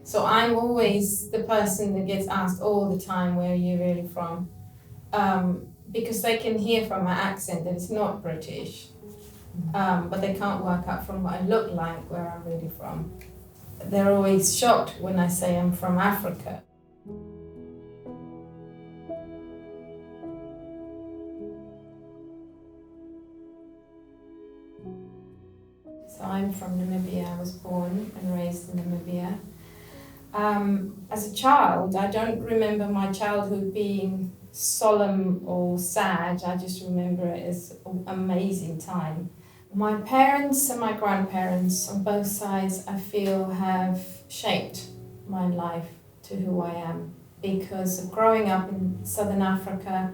So I'm always the person that gets asked all the time, where are you really from? Because they can hear from my accent that it's not British, but they can't work out from what I look like where I'm really from. They're always shocked when I say I'm from Africa. So I'm from Namibia. I was born and raised in Namibia. As a child, I don't remember my childhood being solemn or sad. I just remember it as an amazing time. My parents and my grandparents on both sides, I feel, have shaped my life to who I am. Because of growing up in Southern Africa,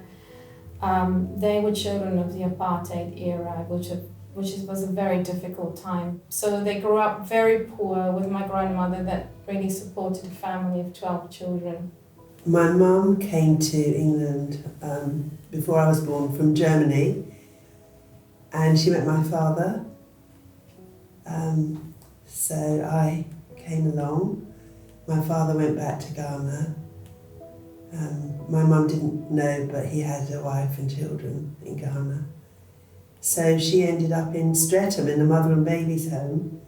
they were children of the apartheid era, which was a very difficult time. So they grew up very poor with my grandmother that really supported a family of 12 children. My mum came to England before I was born from Germany, and she met my father. So I came along. My father went back to Ghana. My mum didn't know, but he had a wife and children in Ghana. So she ended up in Streatham in the mother and babies home.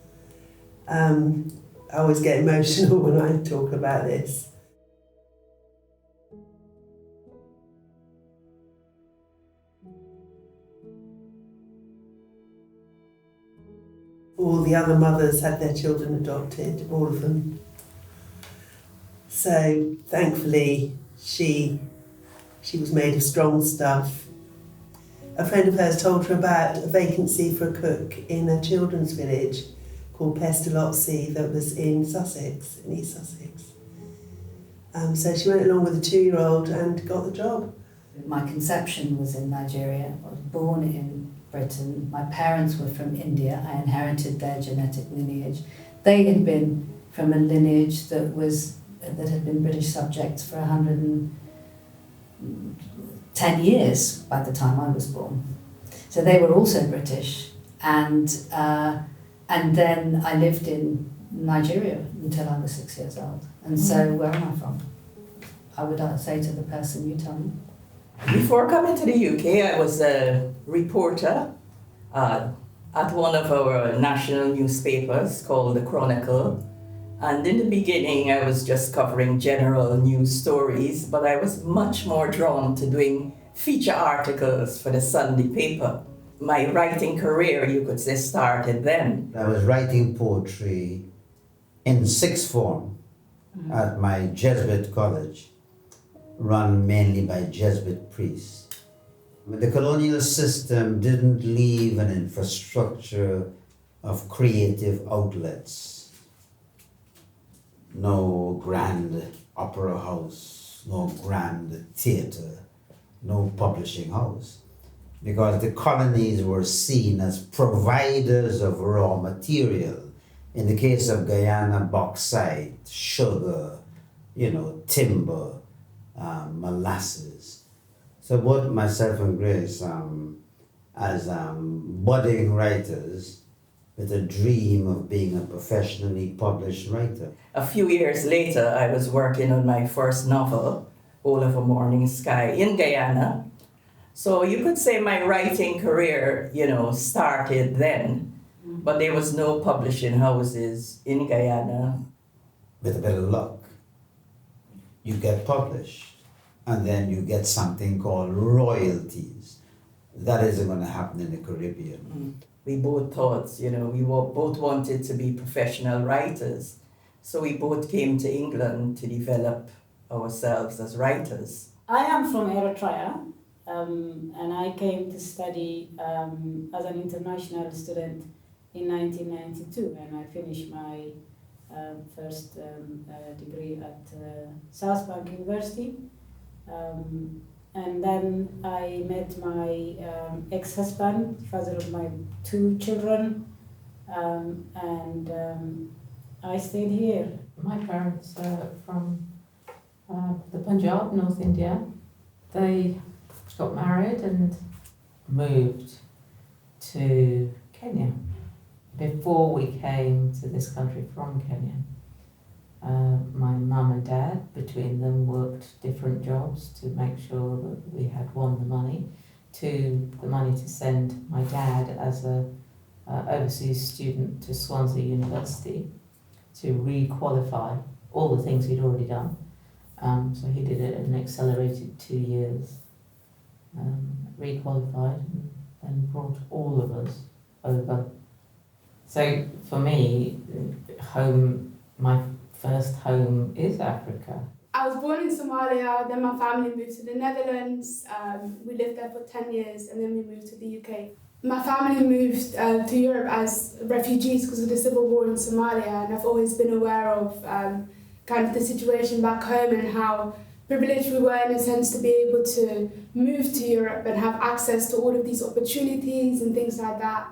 I always get emotional when I talk about this. All the other mothers had their children adopted, all of them. So thankfully she was made of strong stuff. A friend of hers told her about a vacancy for a cook in a children's village called Pestalozzi that was in Sussex, in East Sussex. So she went along with a 2-year-old and got the job. My conception was in Nigeria. I was born in Britain. My parents were from India. I inherited their genetic lineage. They had been from a lineage that had been British subjects for 110 years by the time I was born. So they were also British, and then I lived in Nigeria until I was 6 years old. And so where am I from? I would say to the person, you tell me. Before coming to the UK, I was a reporter at one of our national newspapers called The Chronicle. And in the beginning, I was just covering general news stories, but I was much more drawn to doing feature articles for the Sunday paper. My writing career, you could say, started then. I was writing poetry in sixth form at my Jesuit college, run mainly by Jesuit priests. The colonial system didn't leave an infrastructure of creative outlets. No grand opera house, no grand theatre, no publishing house. Because the colonies were seen as providers of raw material. In the case of Guyana, bauxite, sugar, timber, molasses. So both myself and Grace, as budding writers, with a dream of being a professionally published writer. A few years later, I was working on my first novel, All of a Morning Sky, in Guyana. So you could say my writing career, started then, but there was no publishing houses in Guyana. With a bit of luck, you get published, and then you get something called royalties. That isn't going to happen in the Caribbean. We both thought, we both wanted to be professional writers. So we both came to England to develop ourselves as writers. I am from Eritrea, and I came to study as an international student in 1992, and I finished my first degree at South Bank University. And then I met my ex-husband, father of my 2 children, and I stayed here. My parents are from the Punjab, North India. They got married and moved to Kenya before we came to this country from Kenya. My mum and dad, between them, worked different jobs to make sure that we had, one, the money, two, the money to send my dad as a overseas student to Swansea University to re-qualify all the things he'd already done. So he did it in an accelerated 2 years, re-qualified, and then brought all of us over. So for me, my first home is Africa. I was born in Somalia, then my family moved to the Netherlands. We lived there for 10 years and then we moved to the UK. My family moved to Europe as refugees because of the civil war in Somalia, and I've always been aware of kind of the situation back home and how privileged we were in a sense to be able to move to Europe and have access to all of these opportunities and things like that.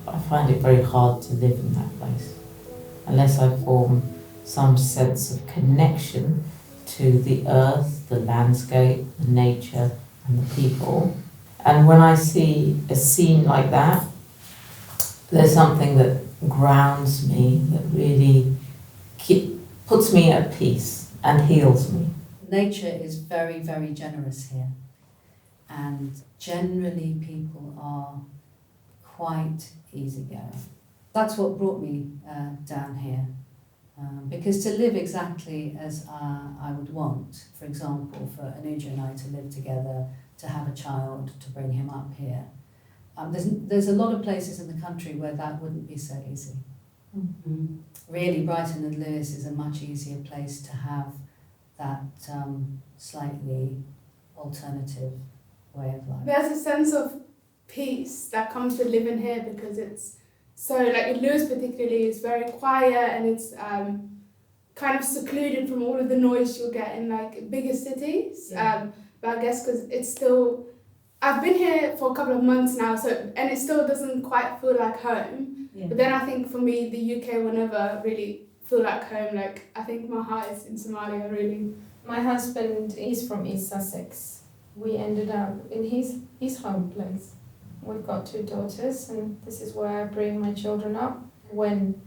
I find it very hard to live in that place unless I form some sense of connection to the earth, the landscape, the nature and the people. And when I see a scene like that, there's something that grounds me, that really puts me at peace and heals me. Nature is very, very generous here. And generally people are quite easygoing. That's what brought me down here. Because to live exactly as I would want, for example, for Anuja and I to live together, to have a child, to bring him up here, there's a lot of places in the country where that wouldn't be so easy. Mm-hmm. Really, Brighton and Lewes is a much easier place to have that slightly alternative way of life. There's a sense of peace that comes with living here because it's so, like in Lewes particularly, it's very quiet and it's kind of secluded from all of the noise you'll get in like bigger cities. Yeah. But I guess because it's still, I've been here for a couple of months now, and it still doesn't quite feel like home. Yeah. But then I think for me, the UK will never really feel like home. Like I think my heart is in Somalia, really. My husband is from East Sussex. We ended up in his home place. We've got 2 daughters, and this is where I bring my children up. When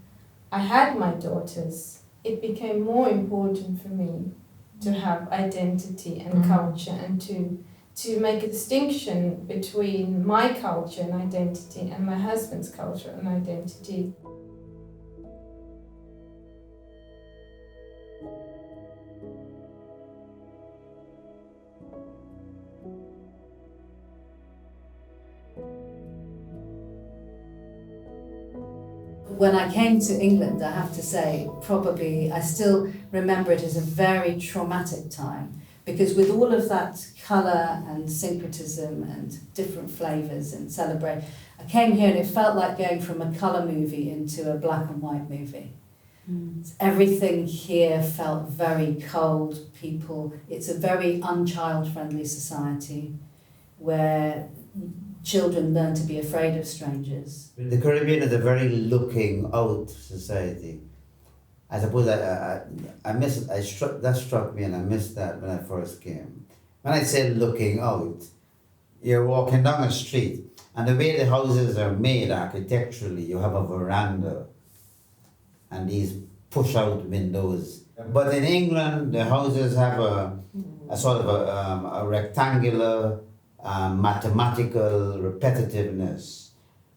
I had my daughters, it became more important for me to have identity and culture, and to make a distinction between my culture and identity and my husband's culture and identity. When I came to England, I have to say, probably I still remember it as a very traumatic time, because with all of that colour and syncretism and different flavours and celebrate, I came here and it felt like going from a colour movie into a black and white movie. Everything here felt very cold. It's a very unchild-friendly society where children learn to be afraid of strangers. The Caribbean is a very looking out society. I suppose that struck me, and I missed that when I first came. When I say looking out, you're walking down a street, and the way the houses are made architecturally, you have a veranda and these push-out windows. But in England, the houses have a sort of a rectangular, mathematical repetitiveness.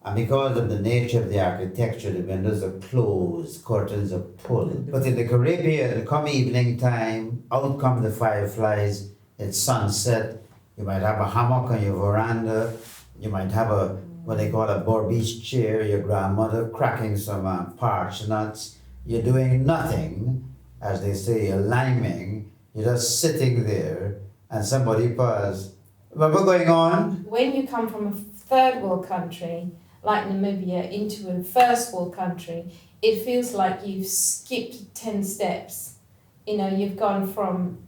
And because of the nature of the architecture, the windows are closed, curtains are pulled. But in the Caribbean, come evening time, out come the fireflies, it's sunset, you might have a hammock on your veranda, you might have what they call a Borbage chair, your grandmother cracking some parched nuts. You're doing nothing, as they say, you're liming, you're just sitting there, and somebody pauses. What we're going on? When you come from a third world country, like Namibia, into a first world country, it feels like you've skipped 10 steps. You know, you've gone from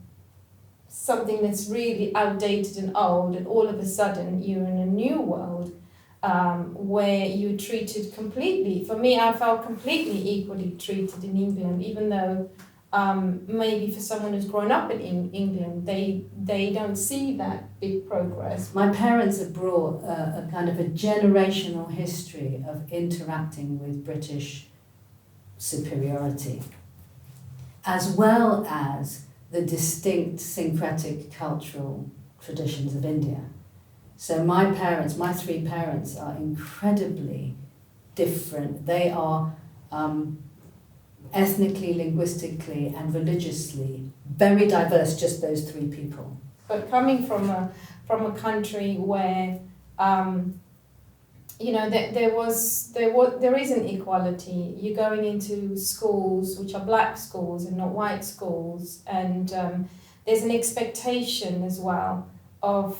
something that's really outdated and old, and all of a sudden you're in a new world where you're treated completely. For me, I felt completely equally treated in England, even though maybe for someone who's grown up in England, they don't see that big progress. My parents have brought a kind of a generational history of interacting with British superiority, as well as the distinct syncretic cultural traditions of India. So my three parents are incredibly different. They are ethnically, linguistically and religiously very diverse, just those three people. But coming from a country where there isn't equality. You're going into schools which are black schools and not white schools, and there's an expectation as well of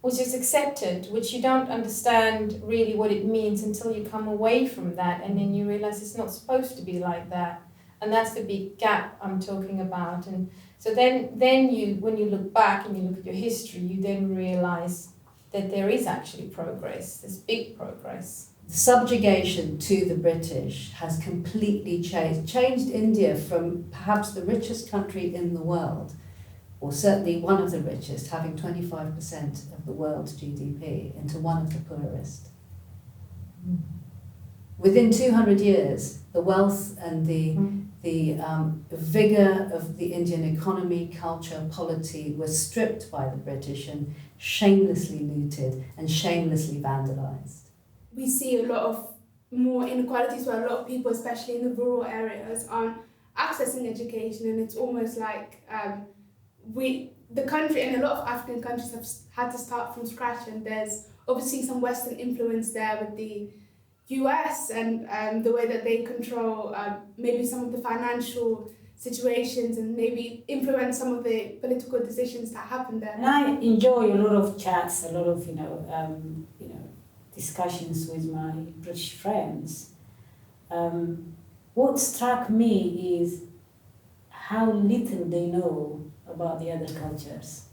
which is accepted, which you don't understand really what it means until you come away from that, and then you realize it's not supposed to be like that, and that's the big gap I'm talking about. And so then you, when you look back and you look at your history, you then realize that there is actually progress, there's big progress. Subjugation to the British has completely changed India from perhaps the richest country in the world, or certainly one of the richest, having 25% of the world's GDP, into one of the poorest. Within 200 years, the wealth and the vigour of the Indian economy, culture, polity was stripped by the British and shamelessly looted and shamelessly vandalised. We see a lot of more inequalities where a lot of people, especially in the rural areas, aren't accessing education, and it's almost like the country and a lot of African countries have had to start from scratch, and there's obviously some Western influence there with the US and the way that they control maybe some of the financial situations and maybe influence some of the political decisions that happen there. And I enjoy a lot of chats, a lot of discussions with my British friends. What struck me is how little they know about the other cultures,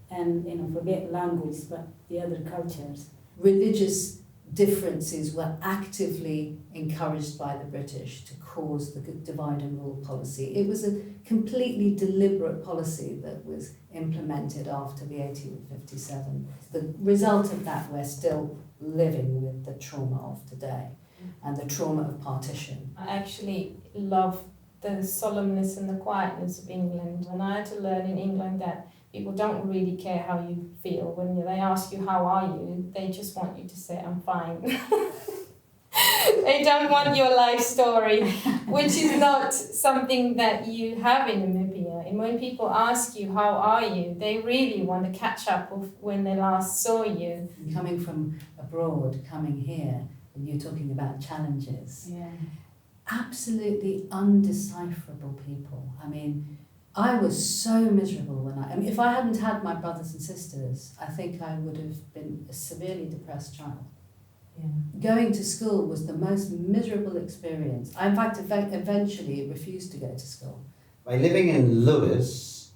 and forget language, but the other cultures. Religious differences were actively encouraged by the British to cause the divide and rule policy. It was a completely deliberate policy that was implemented after the 1857. The result of that, we're still living with the trauma of today and the trauma of partition. I actually love the solemnness and the quietness of England, and I had to learn in England that people don't really care how you feel. When they ask you, how are you, they just want you to say, I'm fine. They don't want your life story, which is not something that you have in Namibia. And when people ask you, how are you, they really want to catch up with when they last saw you. Coming from abroad, coming here, and you're talking about challenges. Yeah. Absolutely undecipherable people. I mean, I was so miserable if I hadn't had my brothers and sisters, I think I would have been a severely depressed child. Yeah. Going to school was the most miserable experience. I, in fact, eventually refused to go to school. By living in Lewis,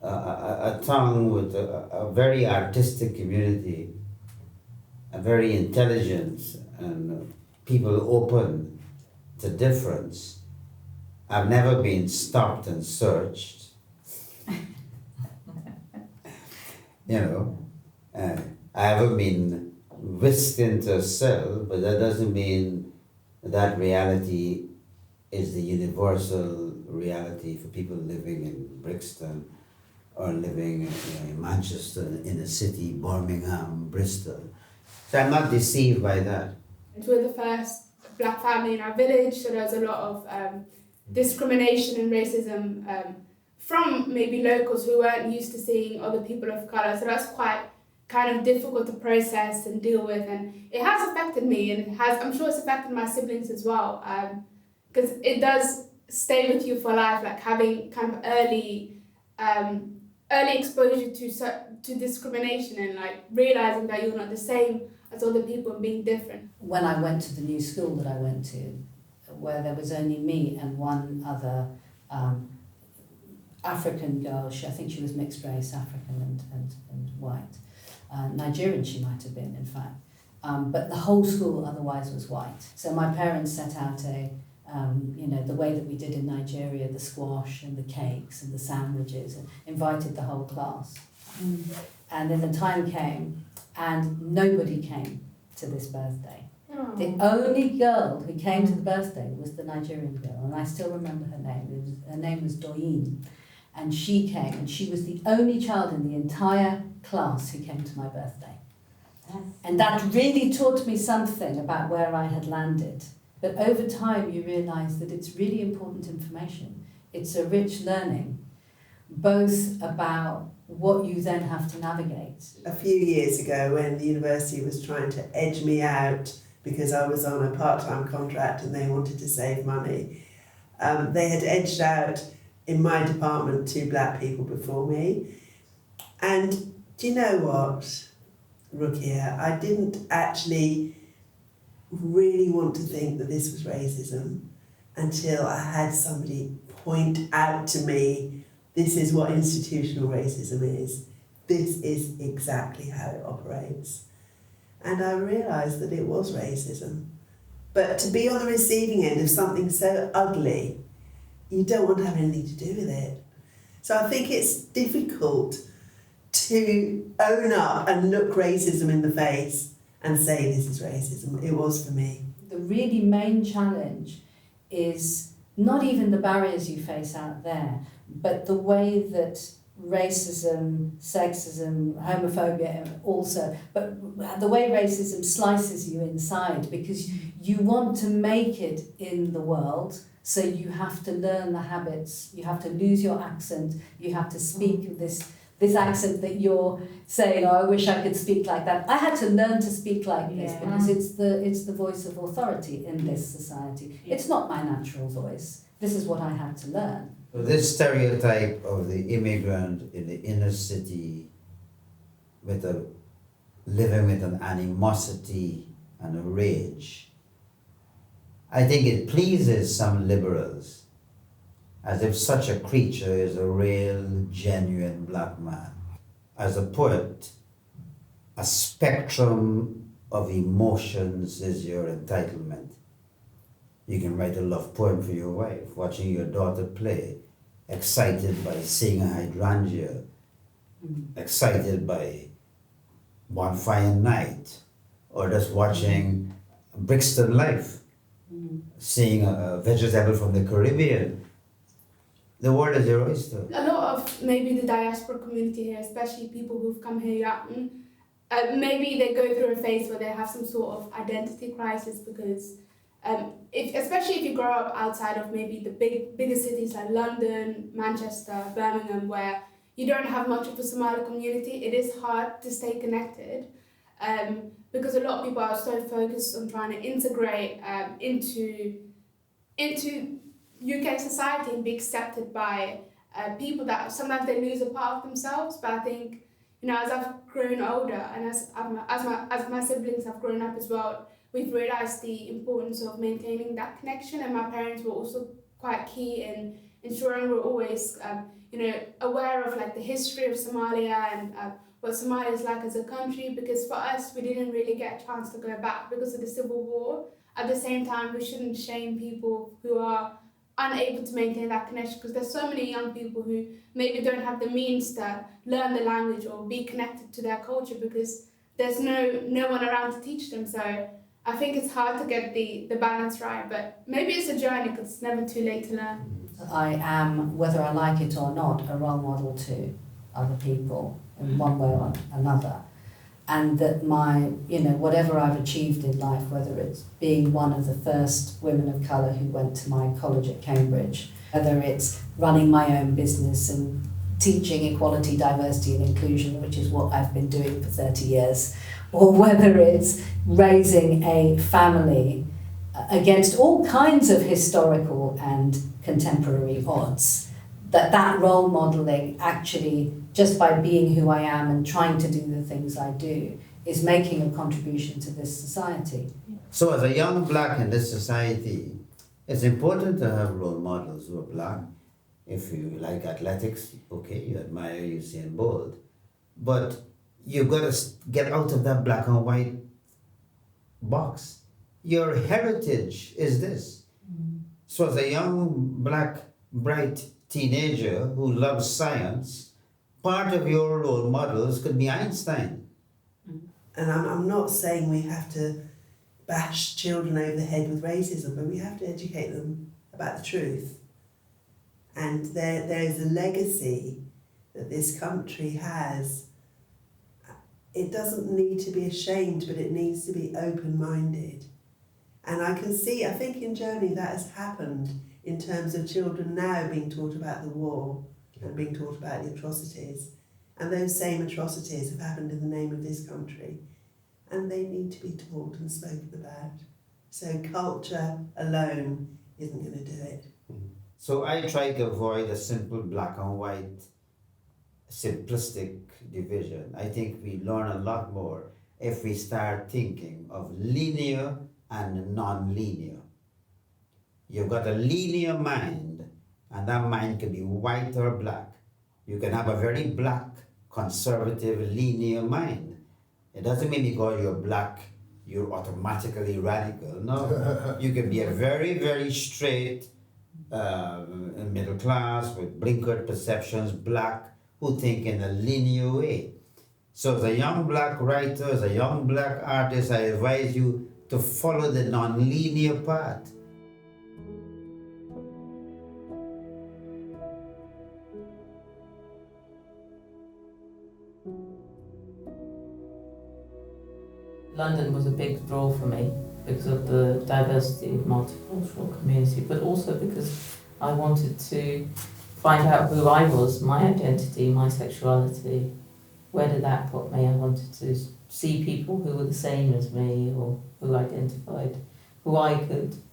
a town with a very artistic community, a very intelligent and people open to difference, I've never been stopped and searched. I haven't been whisked into a cell, but that doesn't mean that reality is the universal reality for people living in Brixton or living in Manchester, in a city, Birmingham, Bristol. So I'm not deceived by that. We're the first black family in our village, so there's a lot of discrimination and racism from maybe locals who weren't used to seeing other people of colour. So that's quite kind of difficult to process and deal with, and it has affected me, and I'm sure it's affected my siblings as well, because it does stay with you for life, like having kind of early exposure to discrimination and like realising that you're not the same as other people and being different. When I went to the new school that I went to, where there was only me and one other African girl, I think she was mixed race, African and white. Nigerian she might have been, in fact. But the whole school otherwise was white. So my parents set out a you know, the way that we did in Nigeria, the squash and the cakes and the sandwiches, and invited the whole class. And then the time came and nobody came to this birthday. The only girl who came to the birthday was the Nigerian girl, and I still remember her name. Her name was Doyin, and she came, and she was the only child in the entire class who came to my birthday. And that really taught me something about where I had landed. But over time, you realise that it's really important information. It's a rich learning, both about what you then have to navigate. A few years ago, when the university was trying to edge me out because I was on a part-time contract and they wanted to save money, they had edged out in my department 2 black people before me. And do you know what, Rukia? I didn't actually really want to think that this was racism until I had somebody point out to me, this is what institutional racism is. This is exactly how it operates. And I realised that it was racism. But to be on the receiving end of something so ugly, you don't want to have anything to do with it. So I think it's difficult to own up and look racism in the face and say this is racism. It was for me. The really main challenge is not even the barriers you face out there, but the way that racism, sexism, homophobia also, but the way racism slices you inside, because you want to make it in the world, so you have to learn the habits, you have to lose your accent, you have to speak this accent that you're saying, oh, I wish I could speak like that. I had to learn to speak like this because it's the voice of authority in this society. It's not my natural voice. This is what I had to learn. So this stereotype of the immigrant in the inner city living with an animosity and a rage, I think it pleases some liberals, as if such a creature is a real, genuine black man. As a poet, a spectrum of emotions is your entitlement. You can write a love poem for your wife, watching your daughter play, excited by seeing a hydrangea, excited by Bonfire Night, or just watching Brixton Life, seeing a vegetable from the Caribbean. The world is your oyster. A lot of maybe the diaspora community here, especially people who've come here young, maybe they go through a phase where they have some sort of identity crisis because especially if you grow up outside of maybe the bigger cities like London, Manchester, Birmingham, where you don't have much of a Somali community, it is hard to stay connected because a lot of people are so focused on trying to integrate into UK society and be accepted by people that sometimes they lose a part of themselves. But I think, you know, as I've grown older and as my siblings have grown up as well, we've realised the importance of maintaining that connection, and my parents were also quite key in ensuring we're always, aware of like the history of Somalia and what Somalia is like as a country, because for us, we didn't really get a chance to go back because of the civil war. At the same time, we shouldn't shame people who are unable to maintain that connection, because there's so many young people who maybe don't have the means to learn the language or be connected to their culture because there's no one around to teach them. So I think it's hard to get the balance right, but maybe it's a journey because it's never too late to learn. I am, whether I like it or not, a role model to other people in one way or another. And that whatever I've achieved in life, whether it's being one of the first women of colour who went to my college at Cambridge, whether it's running my own business and teaching equality, diversity and inclusion, which is what I've been doing for 30 years, or whether it's raising a family against all kinds of historical and contemporary odds, that role modelling actually, just by being who I am and trying to do the things I do, is making a contribution to this society. So as a young black in this society, it's important to have role models who are black. If you like athletics, okay, you admire Usain Bolt. But you've got to get out of that black and white box. Your heritage is this. So as a young black bright teenager who loves science, part of your role models could be Einstein. And I'm not saying we have to bash children over the head with racism, but we have to educate them about the truth. And there is a legacy that this country has. It doesn't need to be ashamed, but it needs to be open-minded. And I think in Germany that has happened in terms of children now being taught about the war and being taught about the atrocities. And those same atrocities have happened in the name of this country. And they need to be taught and spoken about. So culture alone isn't going to do it. So I try to avoid a simple black and white, simplistic division. I think we learn a lot more if we start thinking of linear and non-linear. You've got a linear mind, and that mind can be white or black. You can have a very black, conservative, linear mind. It doesn't mean because you're black, you're automatically radical. No, you can be a very, very straight, middle class with blinkered perceptions, black, who think in a linear way. So as a young black writer, as a young black artist, I advise you to follow the non-linear path. London was a big draw for me because of the diversity of multicultural community, but also because I wanted to find out who I was, my identity, my sexuality. Where did that put me? I wanted to see people who were the same as me or who I could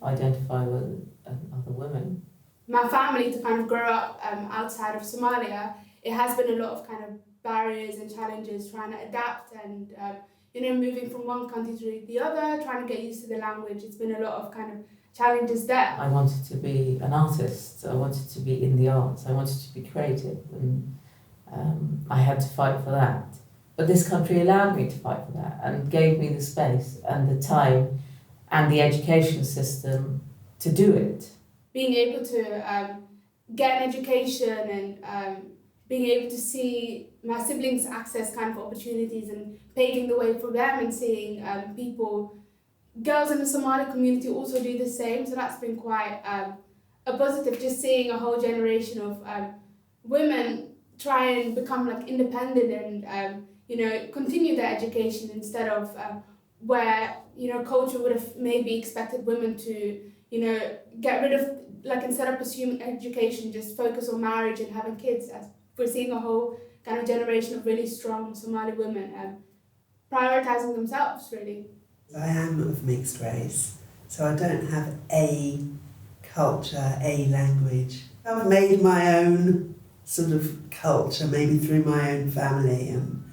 identify with other women. My family, to kind of grow up outside of Somalia, it has been a lot of kind of barriers and challenges trying to adapt and moving from one country to the other, trying to get used to the language. It's been a lot of kind of challenges there. I wanted to be an artist. I wanted to be in the arts. I wanted to be creative, and I had to fight for that. But this country allowed me to fight for that and gave me the space and the time and the education system to do it. Being able to get an education and being able to see my siblings access kind of opportunities and paving the way for them and seeing girls in the Somali community also do the same. So that's been quite a positive, just seeing a whole generation of women try and become like independent and continue their education instead of where culture would have maybe expected women to get rid of, like, instead of pursuing education, just focus on marriage and having kids. As we're seeing a whole kind of generation of really strong Somali women prioritizing themselves, really. I am of mixed race, so I don't have a culture, a language. I've made my own sort of culture, maybe through my own family, and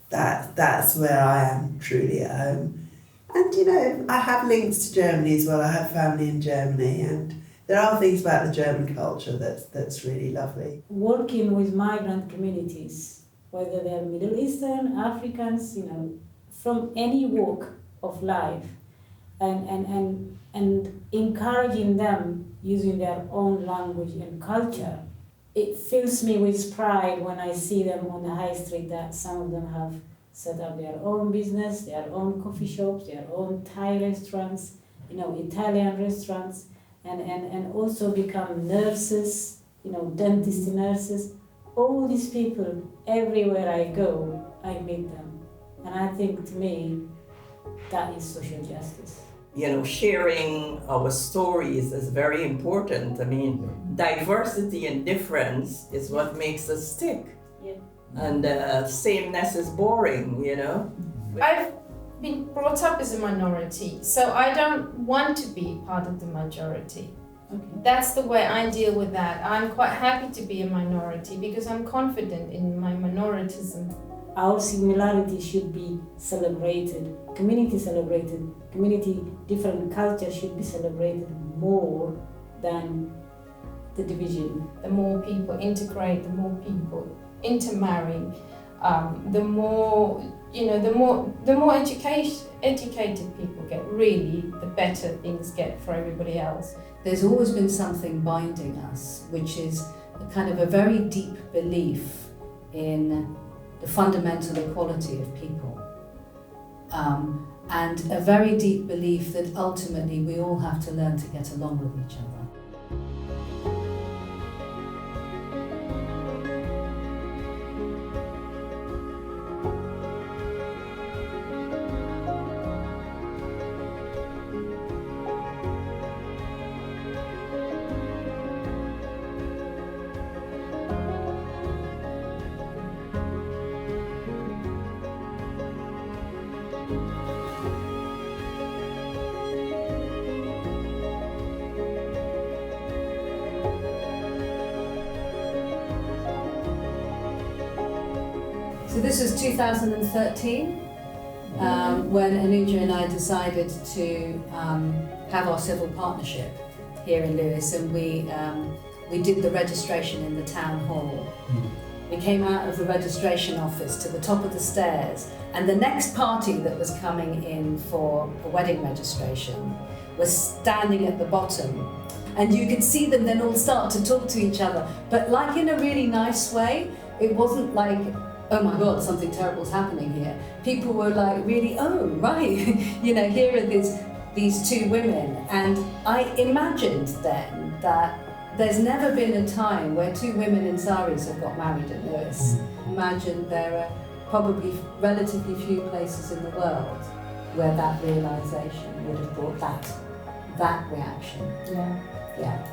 that's where I am truly at home. And I have links to Germany as well. I have family in Germany, and there are things about the German culture that's really lovely. Working with migrant communities, whether they're Middle Eastern, Africans, from any walk of life, and encouraging them using their own language and culture. It fills me with pride when I see them on the high street, that some of them have set up their own business, their own coffee shops, their own Thai restaurants, Italian restaurants, and also become nurses, dentist nurses. All these people, everywhere I go, I meet them. And I think, to me, that is social justice. Sharing our stories is very important. I mean, diversity and difference is what makes us stick. Yeah. And sameness is boring, I've been brought up as a minority, so I don't want to be part of the majority. Okay. That's the way I deal with that. I'm quite happy to be a minority because I'm confident in my minoritism. Our similarity should be celebrated, community celebrated, different cultures should be celebrated more than the division. The more people integrate, the more people intermarry, the more you know, the more educated people get, really, the better things get for everybody else. There's always been something binding us, which is a kind of a very deep belief in the fundamental equality of people. And a very deep belief that ultimately we all have to learn to get along with each other. So this was 2013, when Anuja and I decided to have our civil partnership here in Lewes, and we did the registration in the town hall. We came out of the registration office to the top of the stairs, and the next party that was coming in for a wedding registration was standing at the bottom. And you could see them then all start to talk to each other, but like in a really nice way. It wasn't like, oh my God, something terrible's happening here. People were like really, oh, right, you know, here are these two women. And I imagined then that there's never been a time where two women in saris have got married in Lewes. Imagine there are probably relatively few places in the world where that realisation would have brought that reaction. Yeah. Yeah.